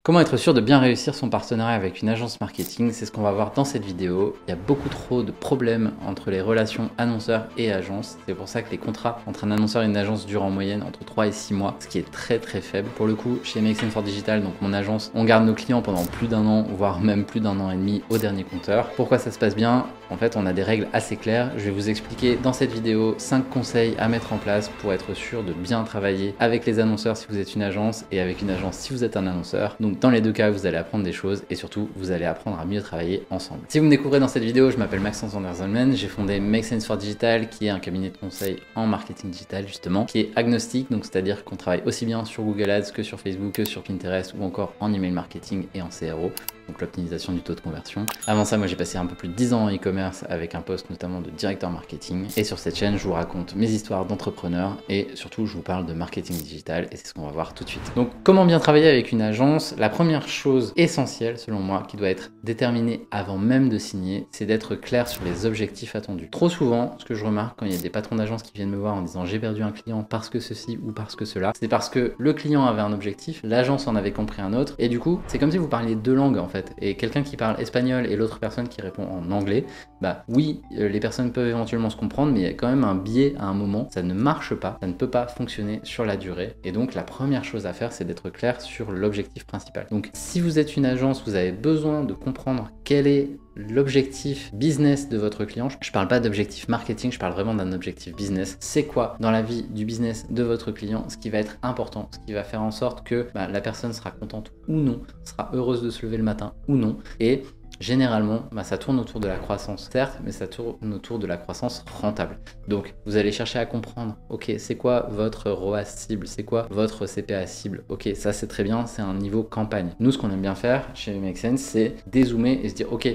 Comment être sûr de bien réussir son partenariat avec une agence marketing? C'est ce qu'on va voir dans cette vidéo. Il y a beaucoup trop de problèmes entre les relations annonceurs et agences. C'est pour ça que les contrats entre un annonceur et une agence durent en moyenne entre 3 et 6 mois, ce qui est très faible. Pour le coup, chez Make Sense for Digital, donc mon agence, on garde nos clients pendant plus d'un an, voire même plus d'un an et demi au dernier compteur. Pourquoi ça se passe bien? En fait, on a des règles assez claires. Je vais vous expliquer dans cette vidéo 5 conseils à mettre en place pour être sûr de bien travailler avec les annonceurs si vous êtes une agence et avec une agence si vous êtes un annonceur. Donc dans les deux cas, vous allez apprendre des choses et surtout, vous allez apprendre à mieux travailler ensemble. Si vous me découvrez dans cette vidéo, je m'appelle Maxence van der Zalmen. J'ai fondé Make Sense for Digital, qui est un cabinet de conseil en marketing digital justement, qui est agnostique, donc c'est-à-dire qu'on travaille aussi bien sur Google Ads que sur Facebook, que sur Pinterest ou encore en email marketing et en CRO. Donc l'optimisation du taux de conversion. Avant ça, moi j'ai passé un peu plus de 10 ans en e-commerce avec un poste notamment de directeur marketing. Et sur cette chaîne, je vous raconte mes histoires d'entrepreneurs et surtout je vous parle de marketing digital et c'est ce qu'on va voir tout de suite. Donc comment bien travailler avec une agence? La première chose essentielle selon moi qui doit être déterminée avant même de signer, c'est d'être clair sur les objectifs attendus. Trop souvent, ce que je remarque quand il y a des patrons d'agence qui viennent me voir en disant j'ai perdu un client parce que ceci ou parce que cela, c'est parce que le client avait un objectif, l'agence en avait compris un autre et du coup c'est comme si vous parliez deux langues en fait. Et quelqu'un qui parle espagnol et l'autre personne qui répond en anglais, bah oui, les personnes peuvent éventuellement se comprendre, mais il y a quand même un biais à un moment, ça ne marche pas, ça ne peut pas fonctionner sur la durée. Et donc la première chose à faire, c'est d'être clair sur l'objectif principal. Donc si vous êtes une agence, vous avez besoin de comprendre quel est l'objectif business de votre client. Je parle pas d'objectif marketing, je parle vraiment d'un objectif business. C'est quoi dans la vie du business de votre client ce qui va être important, ce qui va faire en sorte que la personne sera contente ou non, sera heureuse de se lever le matin ou non. Et généralement, ça tourne autour de la croissance, certes, mais ça tourne autour de la croissance rentable. Donc, vous allez chercher à comprendre, ok, c'est quoi votre ROAS cible, c'est quoi votre CPA cible. Ok, ça c'est très bien, c'est un niveau campagne. Nous, ce qu'on aime bien faire chez Make Sense, c'est dézoomer et se dire, ok,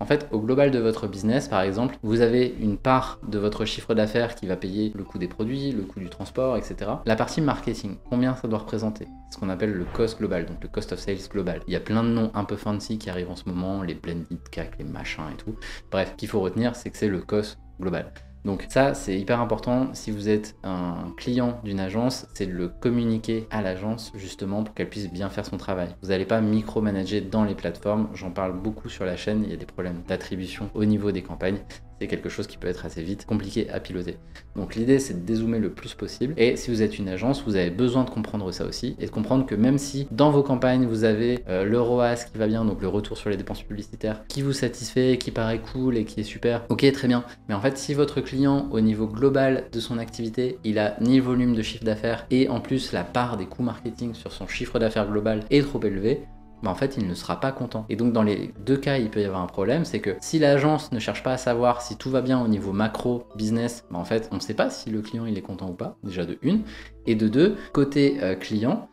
en fait, au global de votre business, par exemple, vous avez une part de votre chiffre d'affaires qui va payer le coût des produits, le coût du transport, etc. La partie marketing, combien ça doit représenter? C'est ce qu'on appelle le cost global, donc le cost of sales global. Il y a plein de noms un peu fancy qui arrivent en ce moment, les blended CAC, les machins et tout. Bref, ce qu'il faut retenir, c'est que c'est le cost global. Donc ça, c'est hyper important. Si vous êtes un client d'une agence, c'est de le communiquer à l'agence justement pour qu'elle puisse bien faire son travail. Vous n'allez pas micromanager dans les plateformes. J'en parle beaucoup sur la chaîne. Il y a des problèmes d'attribution au niveau des campagnes. C'est quelque chose qui peut être assez vite compliqué à piloter. Donc l'idée, c'est de dézoomer le plus possible. Et si vous êtes une agence, vous avez besoin de comprendre ça aussi et de comprendre que même si dans vos campagnes, vous avez le ROAS qui va bien, donc le retour sur les dépenses publicitaires, qui vous satisfait, qui paraît cool et qui est super, ok, très bien. Mais en fait, si votre client, au niveau global de son activité, il a ni le volume de chiffre d'affaires et en plus la part des coûts marketing sur son chiffre d'affaires global est trop élevée, en fait, il ne sera pas content. Et donc, dans les deux cas, il peut y avoir un problème, c'est que si l'agence ne cherche pas à savoir si tout va bien au niveau macro, business, en fait, on ne sait pas si le client il est content ou pas, déjà de une. Et de deux, côté client,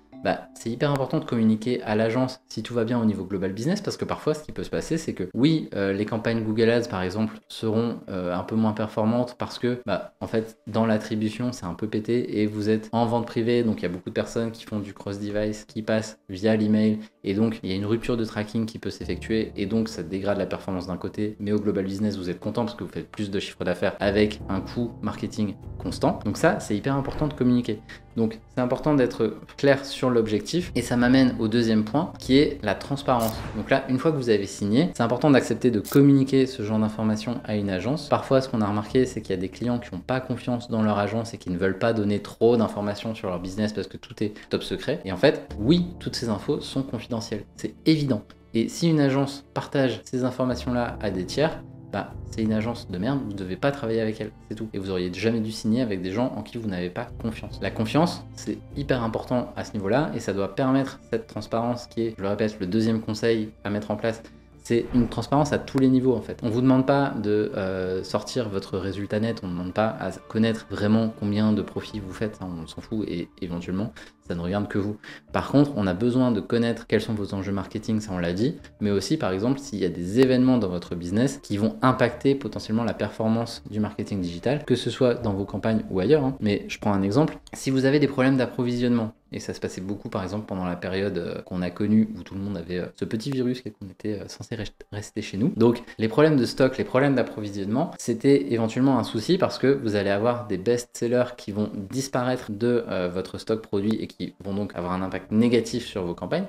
c'est hyper important de communiquer à l'agence si tout va bien au niveau global business parce que parfois ce qui peut se passer c'est que oui les campagnes Google Ads par exemple seront un peu moins performantes parce que en fait dans l'attribution c'est un peu pété et vous êtes en vente privée donc il y a beaucoup de personnes qui font du cross device qui passent via l'email et donc il y a une rupture de tracking qui peut s'effectuer et donc ça dégrade la performance d'un côté mais au global business vous êtes content parce que vous faites plus de chiffre d'affaires avec un coût marketing constant. Donc ça c'est hyper important de communiquer. Donc c'est important d'être clair sur l'objectif et ça m'amène au deuxième point qui est la transparence. Donc là, une fois que vous avez signé, c'est important d'accepter de communiquer ce genre d'informations à une agence. Parfois, ce qu'on a remarqué, c'est qu'il y a des clients qui n'ont pas confiance dans leur agence et qui ne veulent pas donner trop d'informations sur leur business parce que tout est top secret. Et en fait, oui, toutes ces infos sont confidentielles. C'est évident. Et si une agence partage ces informations-là à des tiers, c'est une agence de merde, vous ne devez pas travailler avec elle, c'est tout. Et vous auriez jamais dû signer avec des gens en qui vous n'avez pas confiance. La confiance, c'est hyper important à ce niveau-là et ça doit permettre cette transparence qui est, je le répète, le deuxième conseil à mettre en place. C'est une transparence à tous les niveaux en fait. On ne vous demande pas de sortir votre résultat net, on ne demande pas à connaître vraiment combien de profits vous faites, hein, on s'en fout et éventuellement ça ne regarde que vous. Par contre, on a besoin de connaître quels sont vos enjeux marketing, ça on l'a dit, mais aussi par exemple s'il y a des événements dans votre business qui vont impacter potentiellement la performance du marketing digital, que ce soit dans vos campagnes ou ailleurs. Hein. Mais je prends un exemple, si vous avez des problèmes d'approvisionnement, et ça se passait beaucoup par exemple pendant la période qu'on a connue où tout le monde avait ce petit virus et qu'on était censé rester chez nous. Donc les problèmes de stock, les problèmes d'approvisionnement, c'était éventuellement un souci parce que vous allez avoir des best-sellers qui vont disparaître de votre stock produit et qui vont donc avoir un impact négatif sur vos campagnes.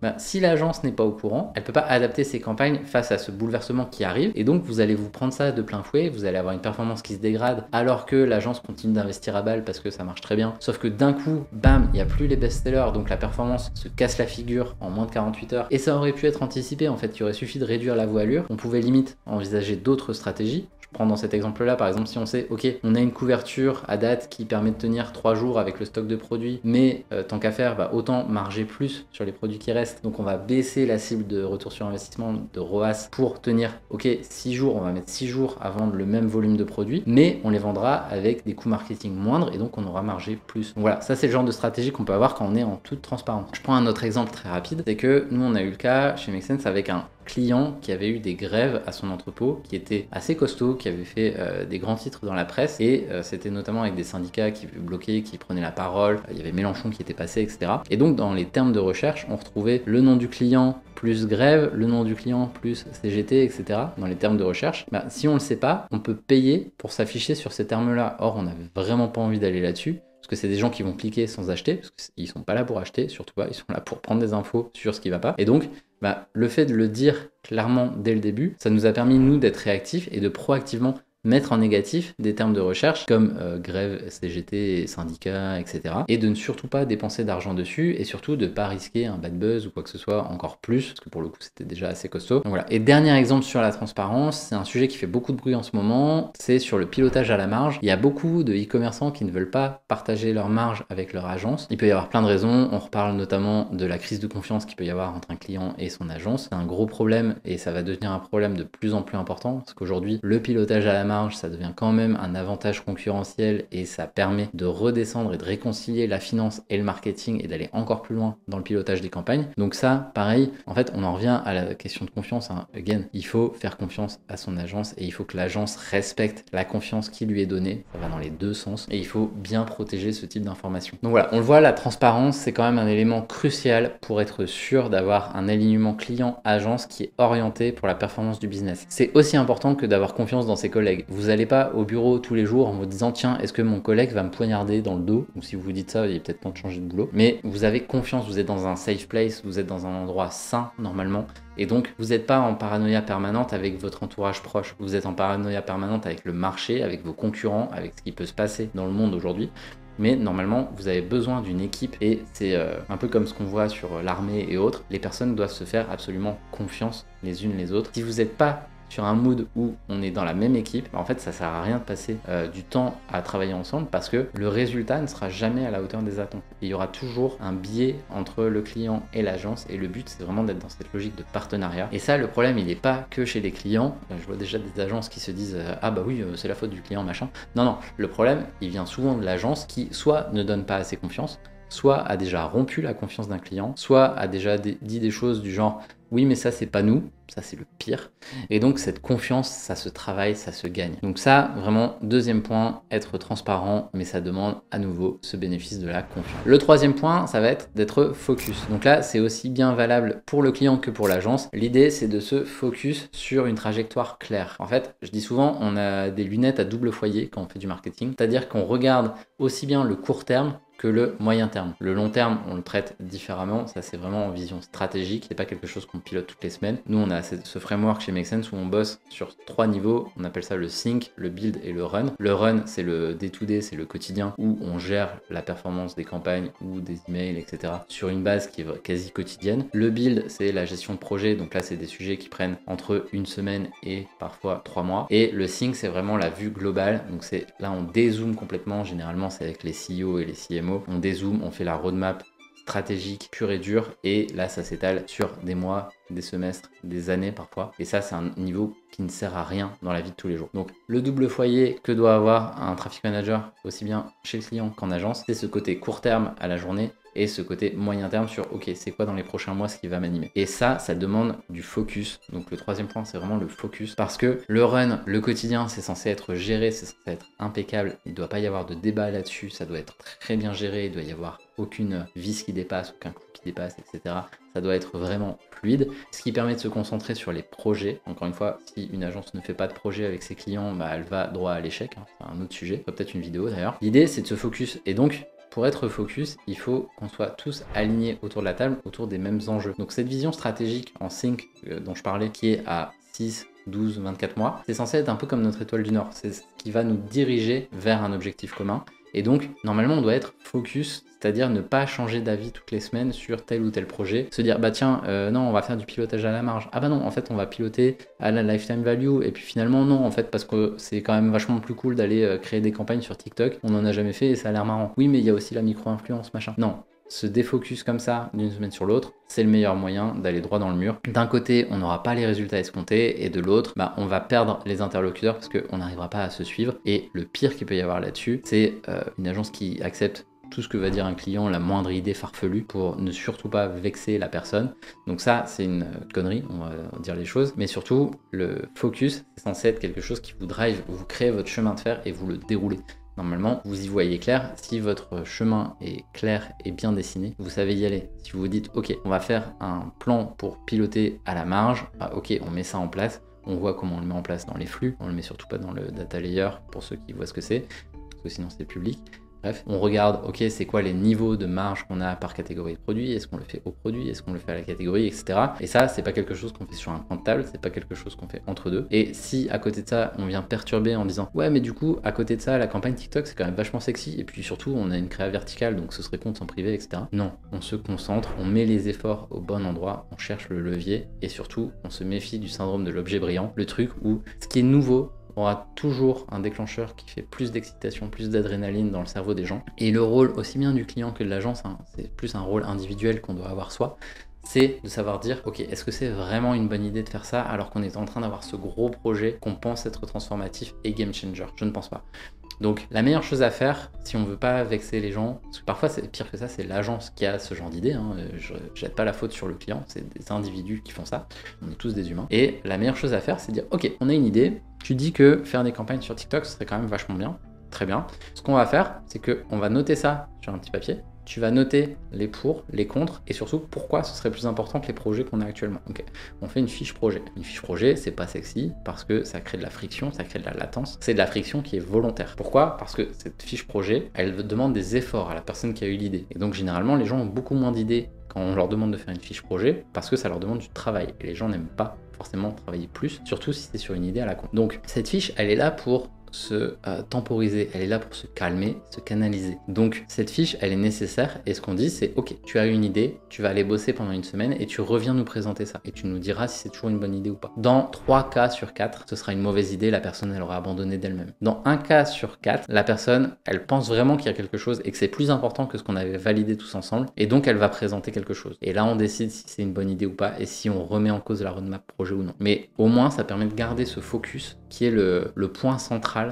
bah, si l'agence n'est pas au courant, elle peut pas adapter ses campagnes face à ce bouleversement qui arrive, et donc vous allez vous prendre ça de plein fouet, vous allez avoir une performance qui se dégrade alors que l'agence continue d'investir à balle parce que ça marche très bien, sauf que d'un coup, bam, il n'y a plus les best-sellers, donc la performance se casse la figure en moins de 48 heures, et ça aurait pu être anticipé en fait, il aurait suffi de réduire la voilure, on pouvait limite envisager d'autres stratégies. Prendre dans cet exemple-là, par exemple, si on sait, ok, on a une couverture à date qui permet de tenir 3 jours avec le stock de produits, mais tant qu'à faire, bah, autant marger plus sur les produits qui restent. Donc on va baisser la cible de retour sur investissement de ROAS pour tenir, ok, 6 jours, on va mettre 6 jours à vendre le même volume de produits, mais on les vendra avec des coûts marketing moindres et donc on aura margé plus. Donc voilà, ça c'est le genre de stratégie qu'on peut avoir quand on est en toute transparence. Je prends un autre exemple très rapide, c'est que nous on a eu le cas chez Make Sense avec un client qui avait eu des grèves à son entrepôt, qui était assez costaud, qui avait fait des grands titres dans la presse, et c'était notamment avec des syndicats qui bloquaient, qui prenaient la parole, il y avait Mélenchon qui était passé, etc. Et donc dans les termes de recherche, on retrouvait le nom du client plus grève, le nom du client plus CGT, etc. Dans les termes de recherche, bah, si on ne le sait pas, on peut payer pour s'afficher sur ces termes-là. Or, on n'avait vraiment pas envie d'aller là-dessus, parce que c'est des gens qui vont cliquer sans acheter, parce qu'ils sont pas là pour acheter, surtout pas, ils sont là pour prendre des infos sur ce qui va pas. Et donc, bah, le fait de le dire clairement dès le début, ça nous a permis, nous, d'être réactifs et de proactivement mettre en négatif des termes de recherche comme grève, CGT, syndicats, etc. Et de ne surtout pas dépenser d'argent dessus et surtout de ne pas risquer un bad buzz ou quoi que ce soit encore plus, parce que pour le coup c'était déjà assez costaud. Donc voilà. Et dernier exemple sur la transparence, c'est un sujet qui fait beaucoup de bruit en ce moment, c'est sur le pilotage à la marge. Il y a beaucoup de e-commerçants qui ne veulent pas partager leur marge avec leur agence. Il peut y avoir plein de raisons, on reparle notamment de la crise de confiance qu'il peut y avoir entre un client et son agence. C'est un gros problème et ça va devenir un problème de plus en plus important, parce qu'aujourd'hui le pilotage à la marge, ça devient quand même un avantage concurrentiel et ça permet de redescendre et de réconcilier la finance et le marketing et d'aller encore plus loin dans le pilotage des campagnes. Donc ça, pareil, en fait, on en revient à la question de confiance. Again, il faut faire confiance à son agence et il faut que l'agence respecte la confiance qui lui est donnée. Ça va dans les deux sens et il faut bien protéger ce type d'informations. Donc voilà, on le voit, la transparence, c'est quand même un élément crucial pour être sûr d'avoir un alignement client-agence qui est orienté pour la performance du business. C'est aussi important que d'avoir confiance dans ses collègues. Vous n'allez pas au bureau tous les jours en vous disant tiens, est-ce que mon collègue va me poignarder dans le dos, ou si vous vous dites ça, il est peut-être temps de changer de boulot, mais vous avez confiance, vous êtes dans un safe place, vous êtes dans un endroit sain normalement, et donc vous n'êtes pas en paranoïa permanente avec votre entourage proche, vous êtes en paranoïa permanente avec le marché, avec vos concurrents, avec ce qui peut se passer dans le monde aujourd'hui. Mais normalement, vous avez besoin d'une équipe et c'est un peu comme ce qu'on voit sur l'armée et autres. Les personnes doivent se faire absolument confiance les unes les autres. Si vous n'êtes pas sur un mood où on est dans la même équipe, en fait ça sert à rien de passer du temps à travailler ensemble parce que le résultat ne sera jamais à la hauteur des attentes. Et il y aura toujours un biais entre le client et l'agence et le but c'est vraiment d'être dans cette logique de partenariat. Et ça, le problème il n'est pas que chez les clients. Je vois déjà des agences qui se disent ah bah oui c'est la faute du client machin. Non, le problème il vient souvent de l'agence qui soit ne donne pas assez confiance, soit a déjà rompu la confiance d'un client, soit a déjà dit des choses du genre oui mais ça c'est pas nous, ça c'est le pire. Et donc cette confiance, ça se travaille, ça se gagne. Donc ça, vraiment, deuxième point, être transparent, mais ça demande à nouveau ce bénéfice de la confiance. Le troisième point, ça va être d'être focus. Donc là, c'est aussi bien valable pour le client que pour l'agence. L'idée, c'est de se focus sur une trajectoire claire. En fait, je dis souvent, on a des lunettes à double foyer quand on fait du marketing, c'est-à-dire qu'on regarde aussi bien le court terme que le moyen terme. Le long terme, on le traite différemment, ça c'est vraiment en vision stratégique, c'est pas quelque chose qu'on pilote toutes les semaines. Nous on a ce framework chez Make Sense où on bosse sur 3 niveaux, on appelle ça le think, le build et le run. Le run c'est le day-to-day, c'est le quotidien où on gère la performance des campagnes ou des emails, etc. sur une base qui est quasi quotidienne. Le build c'est la gestion de projet, donc là c'est des sujets qui prennent entre une semaine et parfois 3 mois. Et le think c'est vraiment la vue globale, donc c'est là on dézoome complètement, généralement c'est avec les CEO et les CMO. On dézoome, on fait la roadmap stratégique pure et dure et là ça s'étale sur des mois, des semestres, des années parfois et ça c'est un niveau qui ne sert à rien dans la vie de tous les jours. Donc le double foyer que doit avoir un traffic manager aussi bien chez le client qu'en agence, c'est ce côté court terme à la journée et ce côté moyen terme sur ok c'est quoi dans les prochains mois ce qui va m'animer. Et ça demande du focus. Donc le troisième point c'est vraiment le focus parce que le run, le quotidien c'est censé être géré, c'est censé être impeccable, il ne doit pas y avoir de débat là-dessus, ça doit être très bien géré, il doit y avoir aucune vis qui dépasse, aucun coup qui dépasse, etc. Ça doit être vraiment fluide, ce qui permet de se concentrer sur les projets. Encore une fois, si une agence ne fait pas de projet avec ses clients, bah, elle va droit à l'échec, hein. C'est un autre sujet, peut-être une vidéo d'ailleurs. L'idée c'est de se focus et donc pour être focus, il faut qu'on soit tous alignés autour de la table, autour des mêmes enjeux. Donc cette vision stratégique en sync dont je parlais, qui est à 6, 12, 24 mois, c'est censé être un peu comme notre étoile du Nord. C'est ce qui va nous diriger vers un objectif commun. Et donc, normalement, on doit être focus, c'est-à-dire ne pas changer d'avis toutes les semaines sur tel ou tel projet. Se dire, bah tiens, non, on va faire du pilotage à la marge. Ah bah non, en fait, on va piloter à la lifetime value. Et puis finalement, non, en fait, parce que c'est quand même vachement plus cool d'aller créer des campagnes sur TikTok. On n'en a jamais fait et ça a l'air marrant. Oui, mais il y a aussi la micro-influence, machin. Non. Se défocus comme ça d'une semaine sur l'autre, c'est le meilleur moyen d'aller droit dans le mur. D'un côté, on n'aura pas les résultats escomptés et de l'autre, bah, on va perdre les interlocuteurs parce qu'on n'arrivera pas à se suivre. Et le pire qu'il peut y avoir là-dessus, c'est une agence qui accepte tout ce que va dire un client, la moindre idée farfelue pour ne surtout pas vexer la personne. Donc ça, c'est une connerie, on va dire les choses. Mais surtout, le focus, c'est censé être quelque chose qui vous drive, vous créez votre chemin de fer et vous le déroulez. Normalement, vous y voyez clair. Si votre chemin est clair et bien dessiné, vous savez y aller. Si vous vous dites, ok, on va faire un plan pour piloter à la marge, bah, ok, on met ça en place. On voit comment on le met en place dans les flux. On le met surtout pas dans le data layer pour ceux qui voient ce que c'est, parce que sinon c'est public. Bref, on regarde, ok, c'est quoi les niveaux de marge qu'on a par catégorie de produit, est-ce qu'on le fait au produit, est-ce qu'on le fait à la catégorie, etc. Et ça, c'est pas quelque chose qu'on fait sur un coin de table, c'est pas quelque chose qu'on fait entre deux. Et si à côté de ça, on vient perturber en disant, ouais, mais du coup, à côté de ça, la campagne TikTok, c'est quand même vachement sexy, et puis surtout, on a une créa verticale, donc ce serait con de s'en priver, etc. Non, on se concentre, on met les efforts au bon endroit, on cherche le levier, et surtout, on se méfie du syndrome de l'objet brillant, le truc où ce qui est nouveau, aura toujours un déclencheur qui fait plus d'excitation, plus d'adrénaline dans le cerveau des gens. Et le rôle aussi bien du client que de l'agence, hein, c'est plus un rôle individuel qu'on doit avoir soi, c'est de savoir dire, ok, est-ce que c'est vraiment une bonne idée de faire ça alors qu'on est en train d'avoir ce gros projet qu'on pense être transformatif et game changer? Je ne pense pas. Donc la meilleure chose à faire, si on veut pas vexer les gens, parce que parfois c'est pire que ça, c'est l'agence qui a ce genre d'idée, hein, je jette pas la faute sur le client, c'est des individus qui font ça, on est tous des humains. Et la meilleure chose à faire, c'est de dire, ok, on a une idée, tu dis que faire des campagnes sur TikTok, ce serait quand même vachement bien, très bien. Ce qu'on va faire, c'est qu'on va noter ça sur un petit papier, tu vas noter les pour, les contre, et surtout pourquoi ce serait plus important que les projets qu'on a actuellement. Okay. On fait une fiche projet. Une fiche projet, c'est pas sexy parce que ça crée de la friction, ça crée de la latence. C'est de la friction qui est volontaire. Pourquoi? Parce que cette fiche projet, elle demande des efforts à la personne qui a eu l'idée. Et donc généralement, les gens ont beaucoup moins d'idées quand on leur demande de faire une fiche projet parce que ça leur demande du travail. Et les gens n'aiment pas forcément travailler plus, surtout si c'est sur une idée à la con. Donc cette fiche, elle est là pour se temporiser, elle est là pour se calmer, se canaliser. Donc cette fiche, elle est nécessaire et ce qu'on dit, c'est ok, tu as une idée, tu vas aller bosser pendant une semaine et tu reviens nous présenter ça et tu nous diras si c'est toujours une bonne idée ou pas. Dans 3 cas sur 4, ce sera une mauvaise idée, la personne, elle aura abandonné d'elle-même. Dans un cas sur 4, la personne, elle pense vraiment qu'il y a quelque chose et que c'est plus important que ce qu'on avait validé tous ensemble et donc elle va présenter quelque chose. Et là, on décide si c'est une bonne idée ou pas et si on remet en cause la roadmap projet ou non. Mais au moins, ça permet de garder ce focus qui est le point central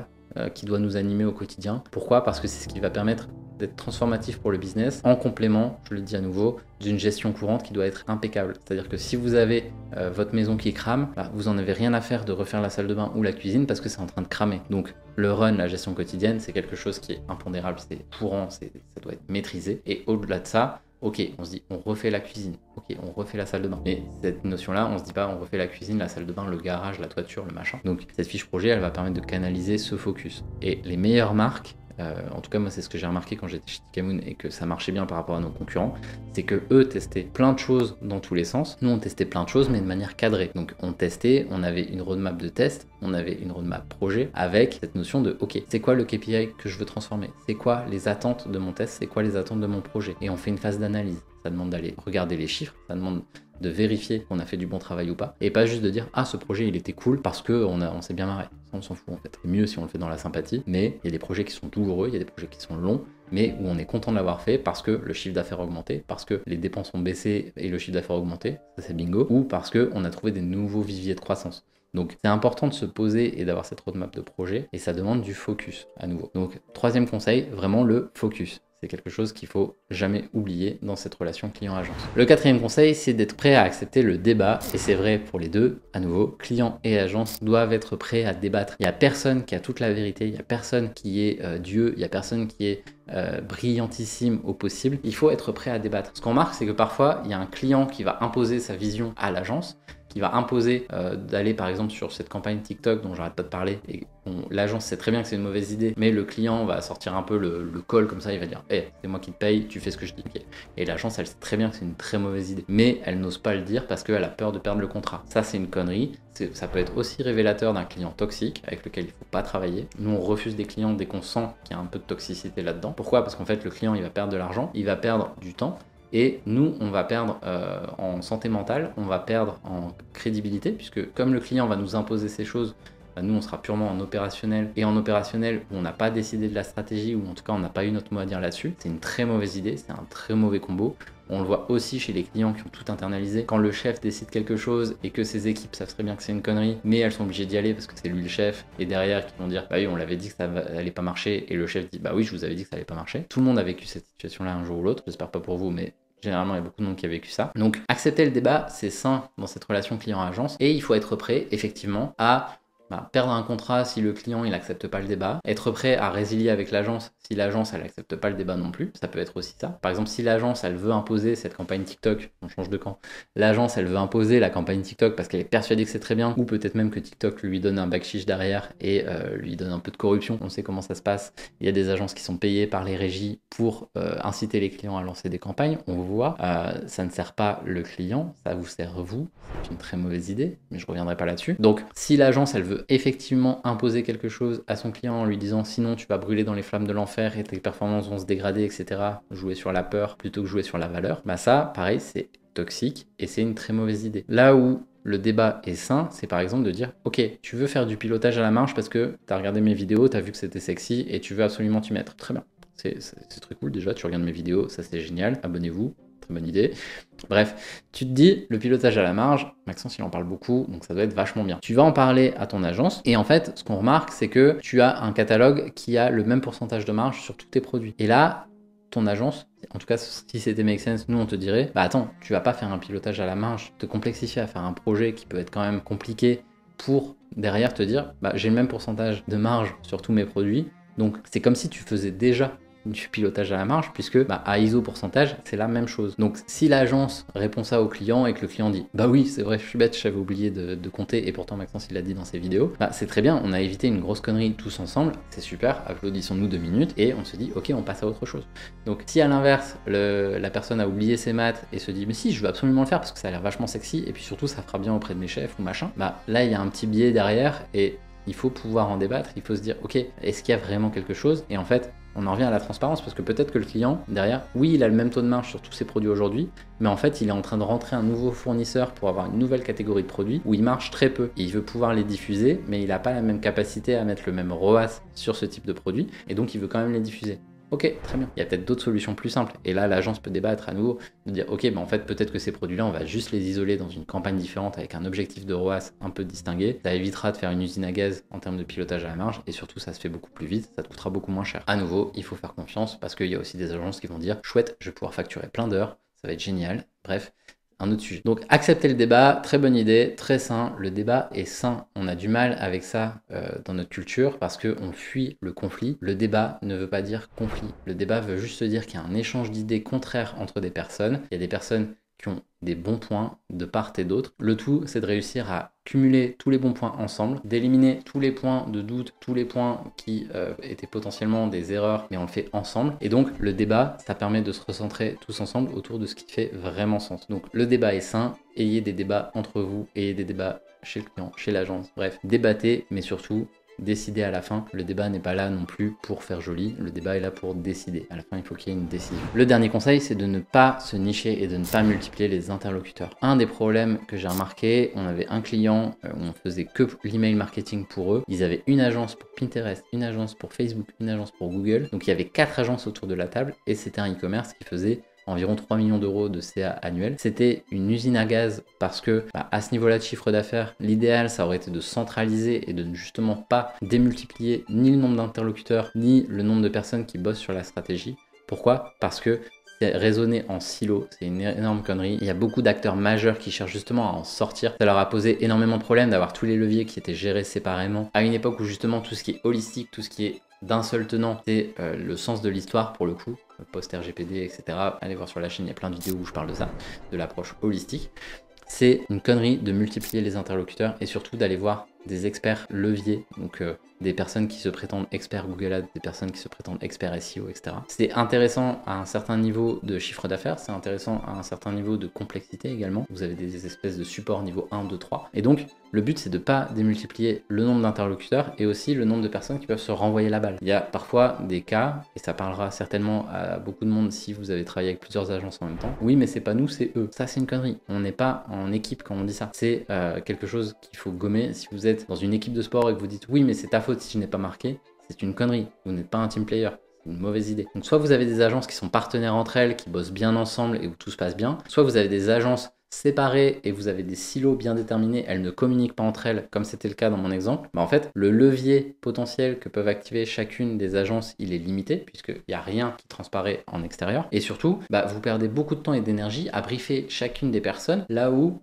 qui doit nous animer au quotidien. Pourquoi? Parce que c'est ce qui va permettre d'être transformatif pour le business, en complément, je le dis à nouveau, d'une gestion courante qui doit être impeccable. C'est-à-dire que si vous avez votre maison qui crame, bah, vous n'en avez rien à faire de refaire la salle de bain ou la cuisine parce que c'est en train de cramer. Donc le run, la gestion quotidienne, c'est quelque chose qui est impondérable, c'est courant, ça doit être maîtrisé. Et au-delà de ça, ok, on se dit, on refait la cuisine, ok, on refait la salle de bain. Mais cette notion-là, on se dit pas, on refait la cuisine, la salle de bain, le garage, la toiture, le machin. Donc cette fiche projet, elle va permettre de canaliser ce focus. Et les meilleures marques, en tout cas moi c'est ce que j'ai remarqué quand j'étais chez Tikamoon et que ça marchait bien par rapport à nos concurrents, c'est que eux testaient plein de choses dans tous les sens. Nous on testait plein de choses mais de manière cadrée. Donc on testait, on avait une roadmap de test, on avait une roadmap projet avec cette notion de ok, c'est quoi le KPI que je veux transformer, c'est quoi les attentes de mon test, c'est quoi les attentes de mon projet, et on fait une phase d'analyse. Ça demande d'aller regarder les chiffres, ça demande de vérifier qu'on a fait du bon travail ou pas, et pas juste de dire ah ce projet il était cool parce que on s'est bien marré. Ça on s'en fout en fait. C'est mieux si on le fait dans la sympathie, mais il y a des projets qui sont douloureux, il y a des projets qui sont longs, mais où on est content de l'avoir fait parce que le chiffre d'affaires a augmenté, parce que les dépenses ont baissé et le chiffre d'affaires a augmenté, ça c'est bingo, ou parce qu'on a trouvé des nouveaux viviers de croissance. Donc c'est important de se poser et d'avoir cette roadmap de projet, et ça demande du focus à nouveau. Donc troisième conseil, vraiment le focus. C'est quelque chose qu'il faut jamais oublier dans cette relation client-agence. Le quatrième conseil, c'est d'être prêt à accepter le débat, et c'est vrai pour les deux. À nouveau, client et agence doivent être prêts à débattre. Il n'y a personne qui a toute la vérité, il n'y a personne qui est Dieu, il n'y a personne qui est brillantissime au possible, il faut être prêt à débattre. Ce qu'on remarque, c'est que parfois, il y a un client qui va imposer sa vision à l'agence, qui va imposer d'aller par exemple sur cette campagne TikTok dont j'arrête pas de parler, et l'agence sait très bien que c'est une mauvaise idée, mais le client va sortir un peu le call comme ça, il va dire hey, c'est moi qui te paye, tu fais ce que je dis. Okay. Et l'agence elle sait très bien que c'est une très mauvaise idée, mais elle n'ose pas le dire parce qu'elle a peur de perdre le contrat. Ça c'est une connerie, ça peut être aussi révélateur d'un client toxique avec lequel il faut pas travailler. Nous on refuse des clients dès qu'on sent qu'il y a un peu de toxicité là-dedans. Pourquoi? Parce qu'en fait le client il va perdre de l'argent, il va perdre du temps, et nous, on va perdre en santé mentale, on va perdre en crédibilité, puisque comme le client va nous imposer ces choses, bah nous, on sera purement en opérationnel. Et en opérationnel, où on n'a pas décidé de la stratégie, ou en tout cas, on n'a pas eu notre mot à dire là-dessus, c'est une très mauvaise idée, c'est un très mauvais combo. On le voit aussi chez les clients qui ont tout internalisé. Quand le chef décide quelque chose et que ses équipes savent très bien que c'est une connerie, mais elles sont obligées d'y aller parce que c'est lui le chef, et derrière, qui vont dire bah oui, on l'avait dit que ça allait pas marcher, et le chef dit bah oui, je vous avais dit que ça allait pas marcher. Tout le monde a vécu cette situation-là un jour ou l'autre, j'espère pas pour vous, mais généralement, il y a beaucoup de monde qui a vécu ça. Donc, accepter le débat, c'est sain dans cette relation client-agence. Et il faut être prêt, effectivement, à perdre un contrat si le client il n'accepte pas le débat, être prêt à résilier avec l'agence si l'agence elle n'accepte pas le débat non plus, ça peut être aussi ça. Par exemple, si l'agence elle veut imposer cette campagne TikTok, on change de camp, l'agence elle veut imposer la campagne TikTok parce qu'elle est persuadée que c'est très bien, ou peut-être même que TikTok lui donne un backchiche derrière et lui donne un peu de corruption, on sait comment ça se passe, il y a des agences qui sont payées par les régies pour inciter les clients à lancer des campagnes, on voit, ça ne sert pas le client, ça vous sert vous, c'est une très mauvaise idée, mais je reviendrai pas là-dessus. Donc si l'agence elle veut effectivement imposer quelque chose à son client en lui disant sinon tu vas brûler dans les flammes de l'enfer et tes performances vont se dégrader, etc., jouer sur la peur plutôt que jouer sur la valeur, bah ça, pareil, c'est toxique et c'est une très mauvaise idée. Là où le débat est sain, c'est par exemple de dire ok, tu veux faire du pilotage à la marge parce que tu as regardé mes vidéos, tu as vu que c'était sexy et tu veux absolument t'y mettre. Très bien, c'est très cool déjà, tu regardes mes vidéos, ça c'est génial, abonnez-vous. Très bonne idée. Bref, tu te dis, le pilotage à la marge, Maxence il en parle beaucoup, donc ça doit être vachement bien. Tu vas en parler à ton agence, et en fait, ce qu'on remarque, c'est que tu as un catalogue qui a le même pourcentage de marge sur tous tes produits. Et là, ton agence, en tout cas si c'était Make Sense, nous on te dirait, bah attends, tu vas pas faire un pilotage à la marge, te complexifier à faire un projet qui peut être quand même compliqué pour derrière te dire, bah j'ai le même pourcentage de marge sur tous mes produits, donc c'est comme si tu faisais déjà du pilotage à la marge, puisque à ISO pourcentage, c'est la même chose. Donc si l'agence répond ça au client et que le client dit bah oui, c'est vrai, je suis bête, j'avais oublié de compter, et pourtant Maxence il l'a dit dans ses vidéos, c'est très bien, on a évité une grosse connerie tous ensemble, c'est super, applaudissons-nous 2 minutes, et on se dit ok, on passe à autre chose. Donc si à l'inverse, la personne a oublié ses maths et se dit mais si, je veux absolument le faire parce que ça a l'air vachement sexy, et puis surtout ça fera bien auprès de mes chefs ou machin, là il y a un petit biais derrière, et il faut pouvoir en débattre, il faut se dire ok, est-ce qu'il y a vraiment quelque chose? Et en fait, on en revient à la transparence parce que peut-être que le client, derrière, oui, il a le même taux de marge sur tous ses produits aujourd'hui, mais en fait, il est en train de rentrer un nouveau fournisseur pour avoir une nouvelle catégorie de produits où il marche très peu. Et il veut pouvoir les diffuser, mais il n'a pas la même capacité à mettre le même ROAS sur ce type de produit, et donc il veut quand même les diffuser. Ok, très bien. Il y a peut-être d'autres solutions plus simples. Et là, l'agence peut débattre à nouveau, de dire ok, en fait, peut-être que ces produits-là, on va juste les isoler dans une campagne différente avec un objectif de ROAS un peu distingué. Ça évitera de faire une usine à gaz en termes de pilotage à la marge, et surtout, ça se fait beaucoup plus vite, ça te coûtera beaucoup moins cher. À nouveau, il faut faire confiance parce qu'il y a aussi des agences qui vont dire chouette, je vais pouvoir facturer plein d'heures, ça va être génial. Bref. Un autre sujet. Donc accepter le débat, très bonne idée, très sain, le débat est sain. On a du mal avec ça dans notre culture parce qu'on fuit le conflit. Le débat ne veut pas dire conflit. Le débat veut juste dire qu'il y a un échange d'idées contraires entre des personnes. Il y a des personnes qui ont des bons points de part et d'autre. Le tout, c'est de réussir à cumuler tous les bons points ensemble, d'éliminer tous les points de doute, tous les points qui étaient potentiellement des erreurs, mais on le fait ensemble. Et donc, le débat, ça permet de se recentrer tous ensemble autour de ce qui fait vraiment sens. Donc, le débat est sain, ayez des débats entre vous, ayez des débats chez le client, chez l'agence, bref, débattez, mais surtout, décider à la fin. Le débat n'est pas là non plus pour faire joli, le débat est là pour décider. À la fin, il faut qu'il y ait une décision. Le dernier conseil, c'est de ne pas se nicher et de ne pas multiplier les interlocuteurs. Un des problèmes que j'ai remarqué, on avait un client où on faisait que l'email marketing pour eux. Ils avaient une agence pour Pinterest, une agence pour Facebook, une agence pour Google. Donc il y avait 4 agences autour de la table et c'était un e-commerce qui faisait environ 3 millions d'euros de CA annuel. C'était une usine à gaz parce que à ce niveau-là de chiffre d'affaires, l'idéal ça aurait été de centraliser et de ne justement pas démultiplier ni le nombre d'interlocuteurs ni le nombre de personnes qui bossent sur la stratégie. Pourquoi? Parce que c'est raisonner en silo, c'est une énorme connerie. Il y a beaucoup d'acteurs majeurs qui cherchent justement à en sortir. Ça leur a posé énormément de problèmes d'avoir tous les leviers qui étaient gérés séparément. À une époque où justement tout ce qui est holistique, tout ce qui est d'un seul tenant, c'est le sens de l'histoire pour le coup, post-RGPD, etc. Allez voir sur la chaîne, il y a plein de vidéos où je parle de ça, de l'approche holistique. C'est une connerie de multiplier les interlocuteurs et surtout d'aller voir des experts leviers, donc des personnes qui se prétendent experts Google Ads, des personnes qui se prétendent experts SEO, etc. C'est intéressant à un certain niveau de chiffre d'affaires, c'est intéressant à un certain niveau de complexité également. Vous avez des espèces de supports niveau 1, 2, 3. Et donc, le but, c'est de ne pas démultiplier le nombre d'interlocuteurs et aussi le nombre de personnes qui peuvent se renvoyer la balle. Il y a parfois des cas, et ça parlera certainement à beaucoup de monde si vous avez travaillé avec plusieurs agences en même temps. Oui, mais c'est pas nous, c'est eux. Ça, c'est une connerie. On n'est pas en équipe quand on dit ça. C'est quelque chose qu'il faut gommer. Si vous êtes dans une équipe de sport et que vous dites oui, mais c'est ta faute si je n'ai pas marqué, c'est une connerie. Vous n'êtes pas un team player. C'est une mauvaise idée. Donc, soit vous avez des agences qui sont partenaires entre elles, qui bossent bien ensemble et où tout se passe bien, soit vous avez des agences séparées et vous avez des silos bien déterminés, elles ne communiquent pas entre elles, comme c'était le cas dans mon exemple. En fait, le levier potentiel que peuvent activer chacune des agences, il est limité, puisqu'il n'y a rien qui transparaît en extérieur. Et surtout, vous perdez beaucoup de temps et d'énergie à briefer chacune des personnes, là où,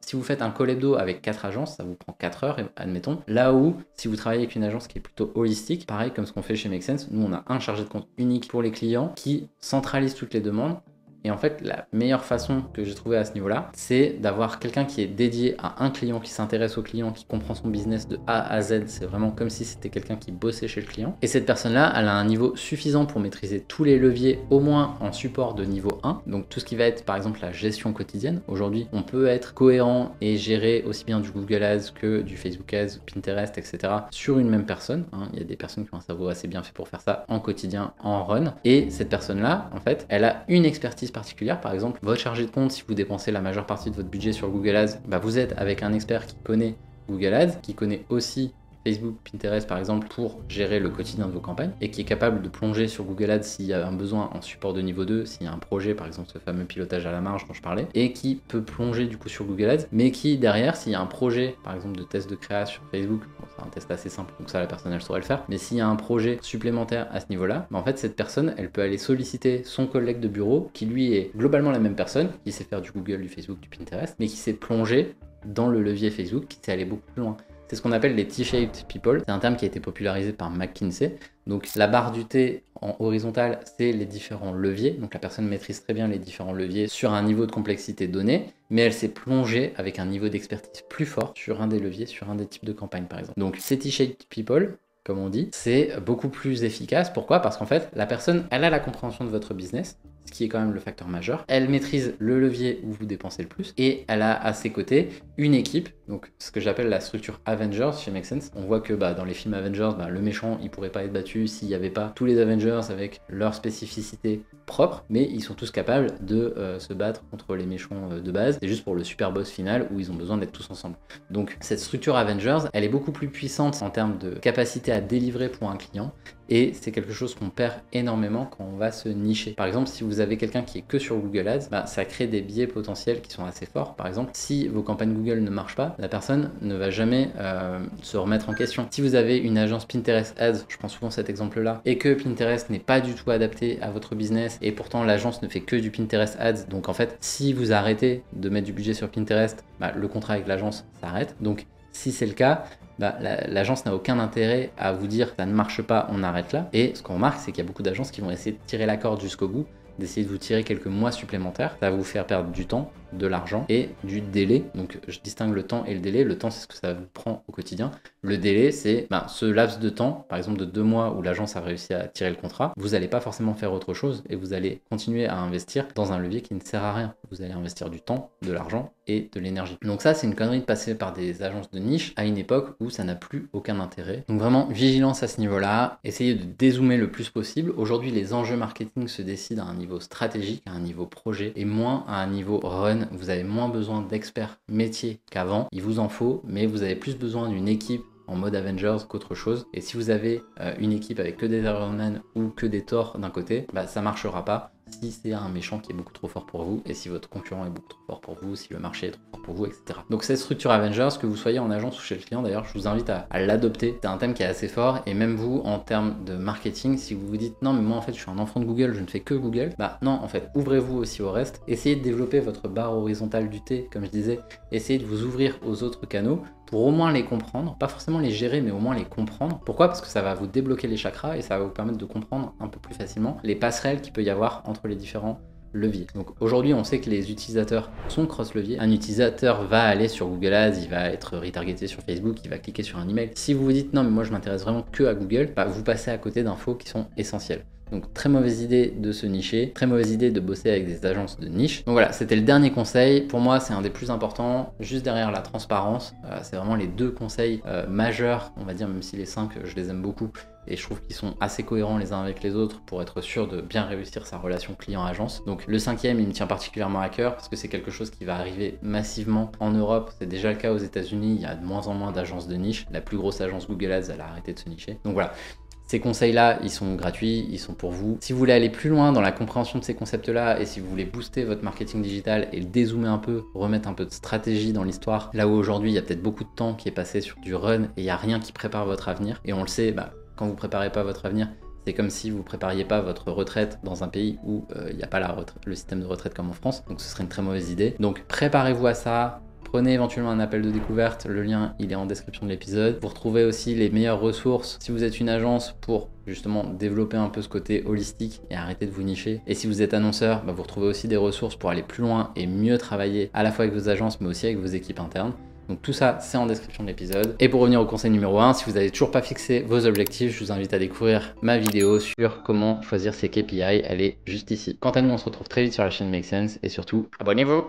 si vous faites un call hebdo avec 4 agences, ça vous prend 4 heures, admettons. Là où, si vous travaillez avec une agence qui est plutôt holistique, pareil comme ce qu'on fait chez Make Sense, nous on a un chargé de compte unique pour les clients qui centralise toutes les demandes. Et en fait, la meilleure façon que j'ai trouvé à ce niveau-là, c'est d'avoir quelqu'un qui est dédié à un client, qui s'intéresse au client, qui comprend son business de A à Z. C'est vraiment comme si c'était quelqu'un qui bossait chez le client. Et cette personne-là, elle a un niveau suffisant pour maîtriser tous les leviers, au moins en support de niveau 1. Donc tout ce qui va être, par exemple, la gestion quotidienne. Aujourd'hui, on peut être cohérent et gérer aussi bien du Google Ads que du Facebook Ads, Pinterest, etc. sur une même personne. Il y a des personnes qui ont un cerveau assez bien fait pour faire ça en quotidien, en run. Et cette personne-là, en fait, elle a une expertise particulière. Par exemple, votre chargé de compte, si vous dépensez la majeure partie de votre budget sur Google Ads, vous êtes avec un expert qui connaît Google Ads, qui connaît aussi Facebook, Pinterest par exemple, pour gérer le quotidien de vos campagnes et qui est capable de plonger sur Google Ads s'il y a un besoin en support de niveau 2, s'il y a un projet, par exemple ce fameux pilotage à la marge dont je parlais, et qui peut plonger du coup sur Google Ads, mais qui derrière, s'il y a un projet, par exemple de test de création sur Facebook, c'est un test assez simple, donc ça la personne elle saurait le faire, mais s'il y a un projet supplémentaire à ce niveau-là, en fait cette personne, elle peut aller solliciter son collègue de bureau, qui lui est globalement la même personne, qui sait faire du Google, du Facebook, du Pinterest, mais qui s'est plongé dans le levier Facebook, qui sait aller beaucoup plus loin. C'est ce qu'on appelle les T-shaped people. C'est un terme qui a été popularisé par McKinsey. Donc la barre du T en horizontal, c'est les différents leviers. Donc la personne maîtrise très bien les différents leviers sur un niveau de complexité donné, mais elle s'est plongée avec un niveau d'expertise plus fort sur un des leviers, sur un des types de campagnes par exemple. Donc ces T-shaped people, comme on dit, c'est beaucoup plus efficace. Pourquoi? Parce qu'en fait, la personne, elle a la compréhension de votre business, ce qui est quand même le facteur majeur. Elle maîtrise le levier où vous dépensez le plus et elle a à ses côtés une équipe, donc ce que j'appelle la structure Avengers chez Make Sense. On voit que dans les films Avengers, le méchant, il pourrait pas être battu s'il n'y avait pas tous les Avengers avec leur spécificité propre, mais ils sont tous capables de se battre contre les méchants de base. C'est juste pour le super boss final où ils ont besoin d'être tous ensemble. Donc cette structure Avengers, elle est beaucoup plus puissante en termes de capacité à délivrer pour un client. Et c'est quelque chose qu'on perd énormément quand on va se nicher. Par exemple, si vous avez quelqu'un qui est que sur Google Ads, ça crée des biais potentiels qui sont assez forts. Par exemple, si vos campagnes Google ne marchent pas, la personne ne va jamais se remettre en question. Si vous avez une agence Pinterest Ads, je prends souvent cet exemple-là, et que Pinterest n'est pas du tout adapté à votre business, et pourtant l'agence ne fait que du Pinterest Ads, donc en fait, si vous arrêtez de mettre du budget sur Pinterest, le contrat avec l'agence s'arrête. Donc si c'est le cas, l'agence n'a aucun intérêt à vous dire ça ne marche pas, on arrête là. Et ce qu'on remarque, c'est qu'il y a beaucoup d'agences qui vont essayer de tirer la corde jusqu'au bout, d'essayer de vous tirer quelques mois supplémentaires. Ça va vous faire perdre du temps, de l'argent et du délai. Donc je distingue le temps et le délai. Le temps, c'est ce que ça vous prend au quotidien. Le délai, c'est ce laps de temps, par exemple de 2 mois où l'agence a réussi à tirer le contrat. Vous n'allez pas forcément faire autre chose et vous allez continuer à investir dans un levier qui ne sert à rien. Vous allez investir du temps, de l'argent et de l'énergie. Donc ça, c'est une connerie de passer par des agences de niche à une époque où ça n'a plus aucun intérêt. Donc vraiment, vigilance à ce niveau-là. Essayez de dézoomer le plus possible. Aujourd'hui, les enjeux marketing se décident à un niveau stratégique, à un niveau projet et moins à un niveau run. Vous avez moins besoin d'experts métiers qu'avant. Il vous en faut, mais vous avez plus besoin d'une équipe en mode Avengers qu'autre chose. Et si vous avez une équipe avec que des Iron Man ou que des Thor d'un côté, ça marchera pas. si c'est un méchant qui est beaucoup trop fort pour vous, et si votre concurrent est beaucoup trop fort pour vous, si le marché est trop fort pour vous, etc. Donc cette structure Avengers, que vous soyez en agence ou chez le client d'ailleurs, je vous invite à l'adopter. C'est un thème qui est assez fort, et même vous, en termes de marketing, si vous vous dites non mais moi en fait je suis un enfant de Google, je ne fais que Google, bah non, en fait ouvrez-vous aussi au reste, essayez de développer votre barre horizontale du T, comme je disais, essayez de vous ouvrir aux autres canaux pour au moins les comprendre, pas forcément les gérer, mais au moins les comprendre. Pourquoi? Parce que ça va vous débloquer les chakras et ça va vous permettre de comprendre un peu plus facilement les passerelles qu'il peut y avoir entre les différents leviers. Donc aujourd'hui, on sait que les utilisateurs sont cross-leviers. Un utilisateur va aller sur Google Ads, il va être retargeté sur Facebook, il va cliquer sur un email. Si vous vous dites non mais moi je m'intéresse vraiment que à Google, bah, vous passez à côté d'infos qui sont essentielles. Donc très mauvaise idée de se nicher, très mauvaise idée de bosser avec des agences de niche. Donc voilà, c'était le dernier conseil. Pour moi, c'est un des plus importants, juste derrière la transparence. C'est vraiment les deux conseils majeurs, on va dire, même si les 5, je les aime beaucoup. Et je trouve qu'ils sont assez cohérents les uns avec les autres pour être sûr de bien réussir sa relation client-agence. Donc le 5e, il me tient particulièrement à cœur parce que c'est quelque chose qui va arriver massivement en Europe. C'est déjà le cas aux États-Unis, il y a de moins en moins d'agences de niche. La plus grosse agence Google Ads, elle a arrêté de se nicher. Donc voilà. Ces conseils-là, ils sont gratuits, ils sont pour vous. Si vous voulez aller plus loin dans la compréhension de ces concepts-là et si vous voulez booster votre marketing digital et le dézoomer un peu, remettre un peu de stratégie dans l'histoire, là où aujourd'hui il y a peut-être beaucoup de temps qui est passé sur du run et il n'y a rien qui prépare votre avenir. Et on le sait, quand vous préparez pas votre avenir, c'est comme si vous prépariez pas votre retraite dans un pays où il n'y a pas le système de retraite comme en France. Donc ce serait une très mauvaise idée. Donc préparez-vous à ça. Prenez éventuellement un appel de découverte, le lien il est en description de l'épisode. Vous retrouvez aussi les meilleures ressources si vous êtes une agence pour justement développer un peu ce côté holistique et arrêter de vous nicher. Et si vous êtes annonceur, vous retrouvez aussi des ressources pour aller plus loin et mieux travailler à la fois avec vos agences mais aussi avec vos équipes internes. Donc tout ça, c'est en description de l'épisode. Et pour revenir au conseil numéro 1, si vous n'avez toujours pas fixé vos objectifs, je vous invite à découvrir ma vidéo sur comment choisir ses KPI. Elle est juste ici. Quant à nous, on se retrouve très vite sur la chaîne Make Sense et surtout, abonnez-vous!